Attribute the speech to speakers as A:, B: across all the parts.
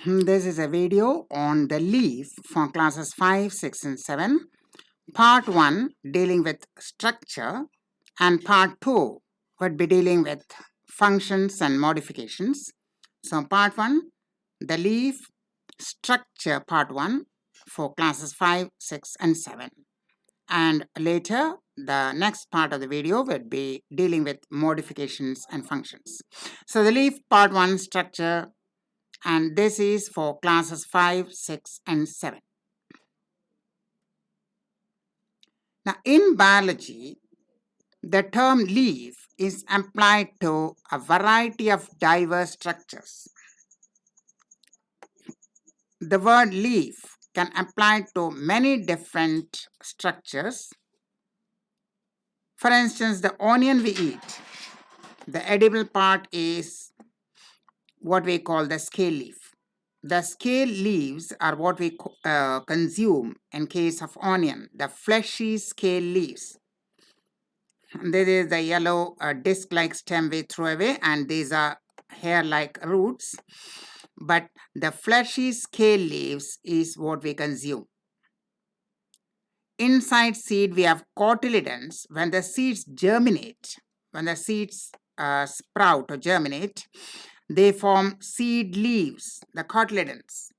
A: This is a video on the leaf for classes 5, 6 and 7. Part 1 dealing with structure and part 2 would be dealing with functions and modifications. So part 1, the leaf structure part 1 for classes 5, 6 and 7. And later the next part of the video would be dealing with modifications and functions. So the leaf part 1 structure, and this is for classes 5, 6 and 7. Now in biology, the term leaf is applied to a variety of diverse structures. The word leaf can apply to many different structures. For instance, the onion we eat, the edible part is what we call the scale leaf. The scale leaves are what we consume in case of onion, the fleshy scale leaves. This is the yellow disc-like stem we throw away, and these are hair-like roots. But the fleshy scale leaves is what we consume. Inside seed, we have cotyledons. When the seeds germinate, when the seeds sprout or germinate, they form seed leaves, the cotyledons.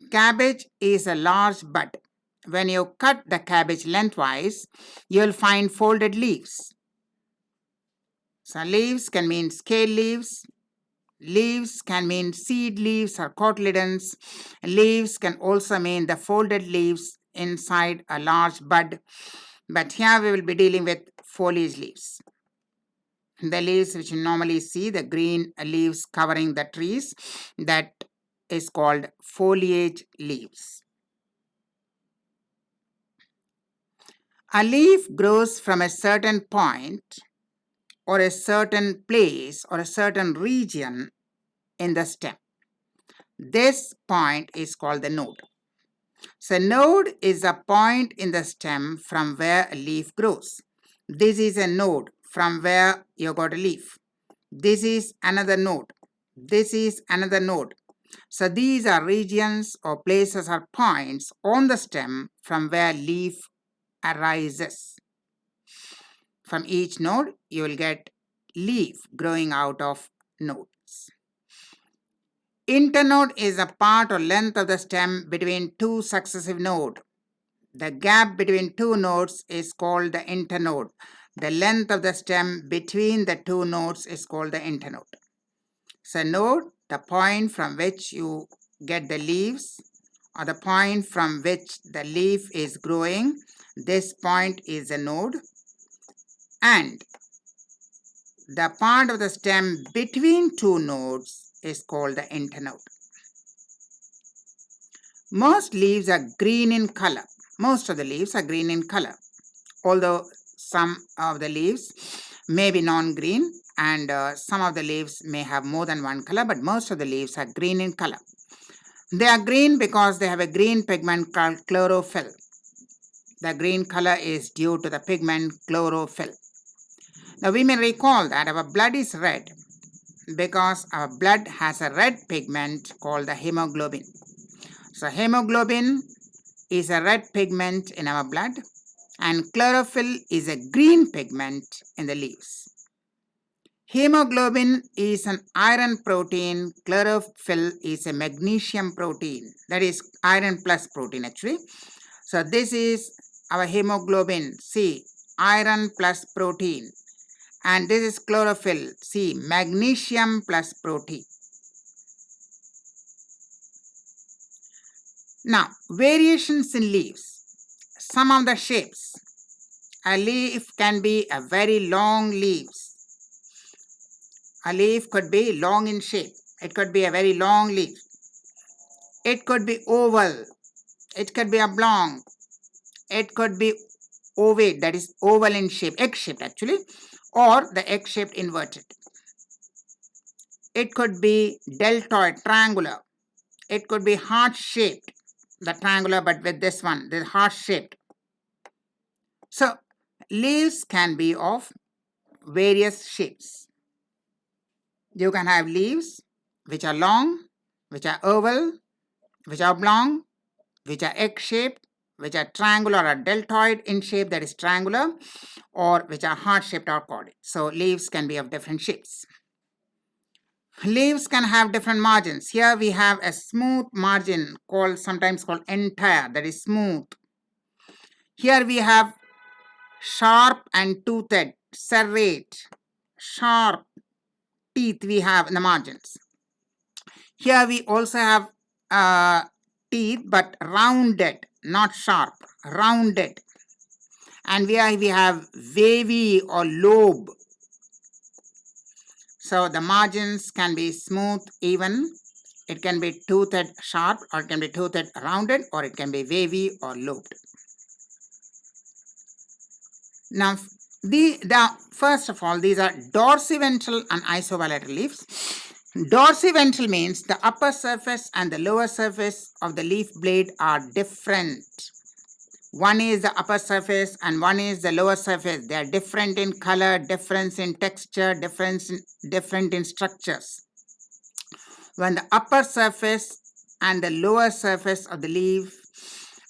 A: Cabbage is a large bud. When you cut the cabbage lengthwise, you'll find folded leaves. So leaves can mean scale leaves. Leaves can mean seed leaves or cotyledons. Leaves can also mean the folded leaves inside a large bud. But here we will be dealing with foliage leaves. The leaves which you normally see, the green leaves covering the trees, that is called foliage leaves. A leaf grows from a certain point or a certain place or a certain region in the stem. This point is called the node. So node is a point in the stem from where a leaf grows. This is a node from where you got a leaf. This is another node. This is another node. So these are regions or places or points on the stem from where leaf arises. From each node, you will get leaf growing out of nodes. Internode is a part or length of the stem between two successive nodes. The gap between two nodes is called the internode. The length of the stem between the two nodes is called the internode. So node, the point from which you get the leaves, or the point from which the leaf is growing, this point is a node. And the part of the stem between two nodes is called the internode. Most leaves are green in color. Most of the leaves are green in color, although some of the leaves may be non-green, and some of the leaves may have more than one color, but most of the leaves are green in color. They are green because they have a green pigment called chlorophyll. The green color is due to the pigment chlorophyll. Now we may recall that our blood is red because our blood has a red pigment called the hemoglobin. So hemoglobin is a red pigment in our blood, and chlorophyll is a green pigment in the leaves. Hemoglobin is an iron protein, chlorophyll is a magnesium protein, that is iron plus protein actually. So this is our hemoglobin, see, iron plus protein, and this is chlorophyll, see, magnesium plus protein. Now, variations in leaves. Some of the shapes. A leaf can be a very long leaves. A leaf could be long in shape. It could be a very long leaf. It could be oval. It could be oblong. It could be ovate, that is oval in shape, egg-shaped actually, or the egg-shaped inverted. It could be deltoid, triangular. It could be heart-shaped, the triangular, but with this one, the heart-shaped. So leaves can be of various shapes. You can have leaves which are long, which are oval, which are oblong, which are egg-shaped, which are triangular or deltoid in shape, that is triangular, or which are heart-shaped or chordate. So leaves can be of different shapes. Leaves can have different margins. Here we have a smooth margin sometimes called entire, that is smooth. Here we have sharp and toothed, serrate, sharp teeth we have in the margins. Here we also have teeth but rounded, not sharp, rounded. And we have wavy or lobe. So the margins can be smooth, even. It can be toothed, sharp, or it can be toothed, rounded, or it can be wavy or lobed. Now, first of all, these are dorsiventral and isovalletter leaves. Dorsiventral means the upper surface and the lower surface of the leaf blade are different. One is the upper surface and one is the lower surface. They are different in color, difference in texture, different in structures. When the upper surface and the lower surface of the leaf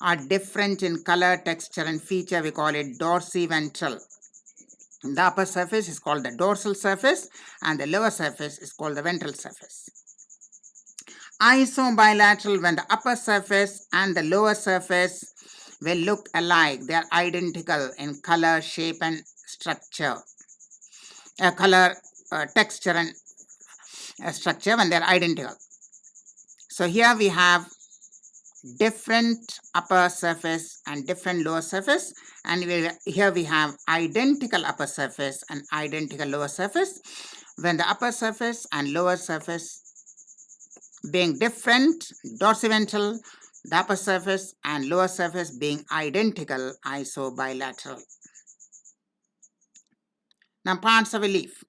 A: are different in color, texture, and feature, we call it dorsiventral. The upper surface is called the dorsal surface and the lower surface is called the ventral surface. Isobilateral, when the upper surface and the lower surface will look alike. They are identical in color, shape, and structure. Texture, and structure when they are identical. So here we have different upper surface and different lower surface, and here we have identical upper surface and identical lower surface. When the upper surface and lower surface being different, dorsiventral, the upper surface and lower surface being identical, isobilateral. Now, parts of a leaf.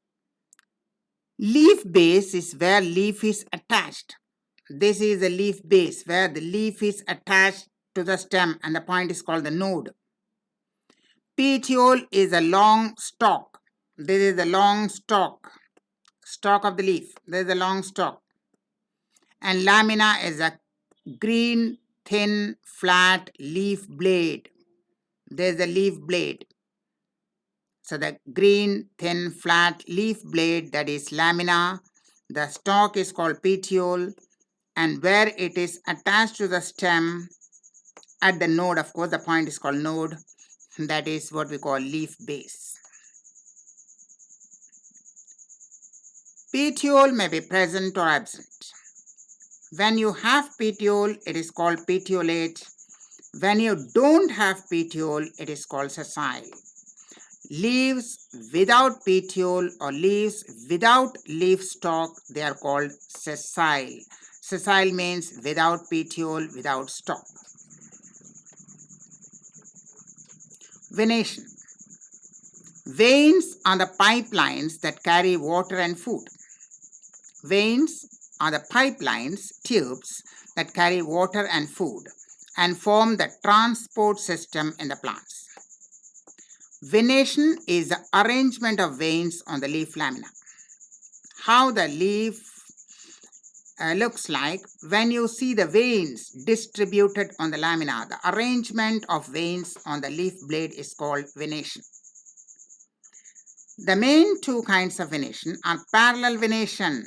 A: Leaf base is where leaf is attached. This is the leaf base where the leaf is attached to the stem and the point is called the node. Petiole is a long stalk. This is the long stalk of the leaf. This is the long stalk. And lamina is a green, thin, flat leaf blade. There is the leaf blade. So the green, thin, flat leaf blade, that is lamina. The stalk is called petiole. And where it is attached to the stem at the node, of course, the point is called node. That is what we call leaf base. Petiole may be present or absent. When you have petiole, it is called petiolate. When you don't have petiole, it is called sessile. Leaves without petiole or leaves without leaf stalk, they are called sessile. Sessile means without petiole, without stalk. Venation. Veins are the pipelines that carry water and food. Veins are the pipelines, tubes, that carry water and food and form the transport system in the plants. Venation is the arrangement of veins on the leaf lamina. How the leaf looks like when you see the veins distributed on the lamina. The arrangement of veins on the leaf blade is called venation. The main two kinds of venation are parallel venation.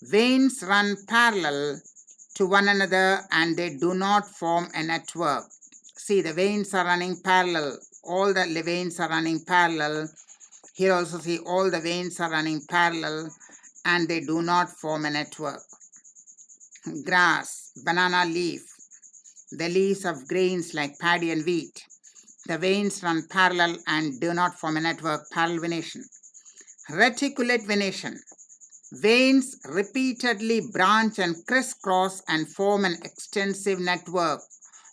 A: Veins run parallel to one another and they do not form a network. See, the veins are running parallel. All the veins are running parallel. Here also see all the veins are running parallel and they do not form a network. Grass, banana leaf, the leaves of grains like paddy and wheat. The veins run parallel and do not form a network, parallel venation. Reticulate venation. Veins repeatedly branch and crisscross and form an extensive network.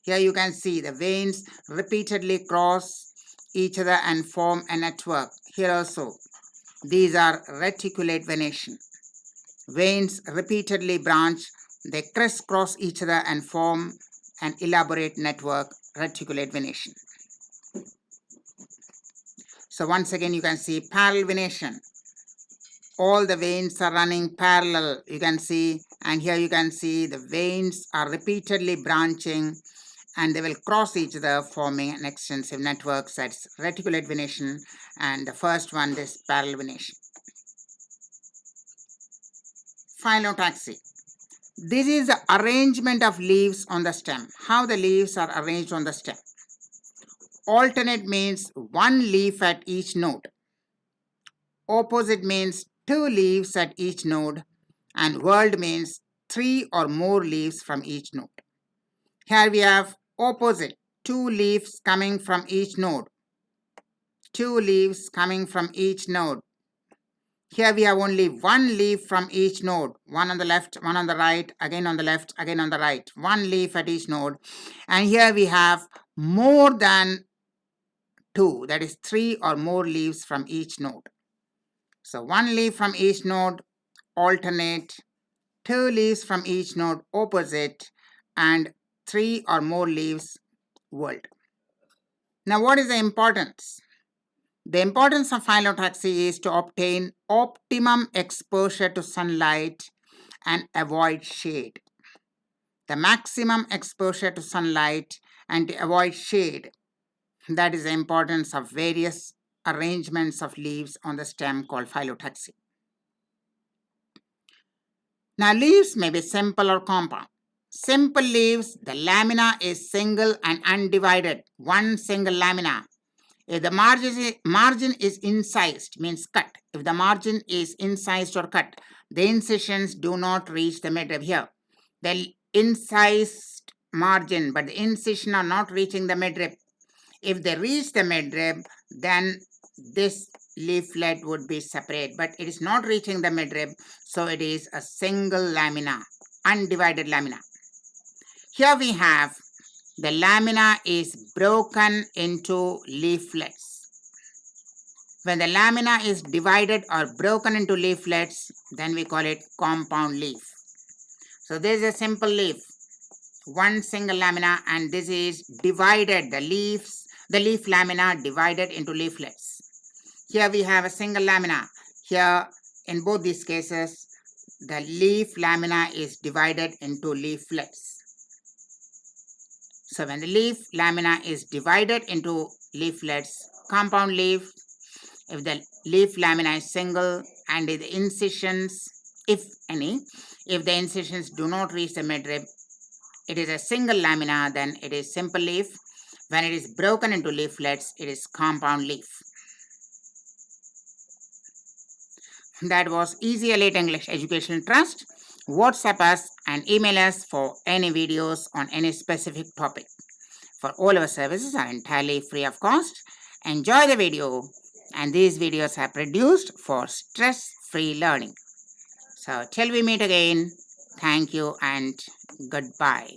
A: Here you can see the veins repeatedly cross each other and form a network. Here also, these are reticulate venation. Veins repeatedly branch, they crisscross each other and form an elaborate network, reticulate venation. So once again you can see parallel venation. all the veins are running parallel, you can see, and here you can see the veins are repeatedly branching and they will cross each other, forming an extensive network. That's reticulate venation, and the first one is parallel venation. Phyllotaxy. This is the arrangement of leaves on the stem. How the leaves are arranged on the stem. Alternate means one leaf at each node. Opposite means two leaves at each node. And whorled means three or more leaves from each node. Here we have opposite, two leaves coming from each node. Two leaves coming from each node. Here we have only one leaf from each node, one on the left, one on the right, again on the left, again on the right, one leaf at each node. And here we have more than two, that is three or more leaves from each node. So one leaf from each node, alternate, two leaves from each node, opposite, and three or more leaves, whorled. Now what is the importance? The importance of phyllotaxy is to obtain optimum exposure to sunlight and avoid shade. The maximum exposure to sunlight and to avoid shade, that is the importance of various arrangements of leaves on the stem called phyllotaxy. Now leaves may be simple or compound. Simple leaves, the lamina is single and undivided, one single lamina. If the margin is incised, means cut. If the margin is incised or cut, the incisions do not reach the midrib here. The incised margin, but the incision are not reaching the midrib. If they reach the midrib, then this leaflet would be separate, but it is not reaching the midrib, so it is a single lamina, undivided lamina. Here we have the lamina is broken into leaflets. When the lamina is divided or broken into leaflets, then we call it compound leaf. So this is a simple leaf, one single lamina, and this is divided, the leaf lamina divided into leaflets. Here we have a single lamina. Here in both these cases, the leaf lamina is divided into leaflets. So when the leaf lamina is divided into leaflets, compound leaf, if the leaf lamina is single and the incisions, if any, if the incisions do not reach the midrib, it is a single lamina, then it is simple leaf. When it is broken into leaflets, it is compound leaf. That was Easy Elite English Educational Trust. WhatsApp us and email us for any videos on any specific topic. For all our services are entirely free of cost. Enjoy the video, and these videos are produced for stress-free learning. So till we meet again, thank you and goodbye.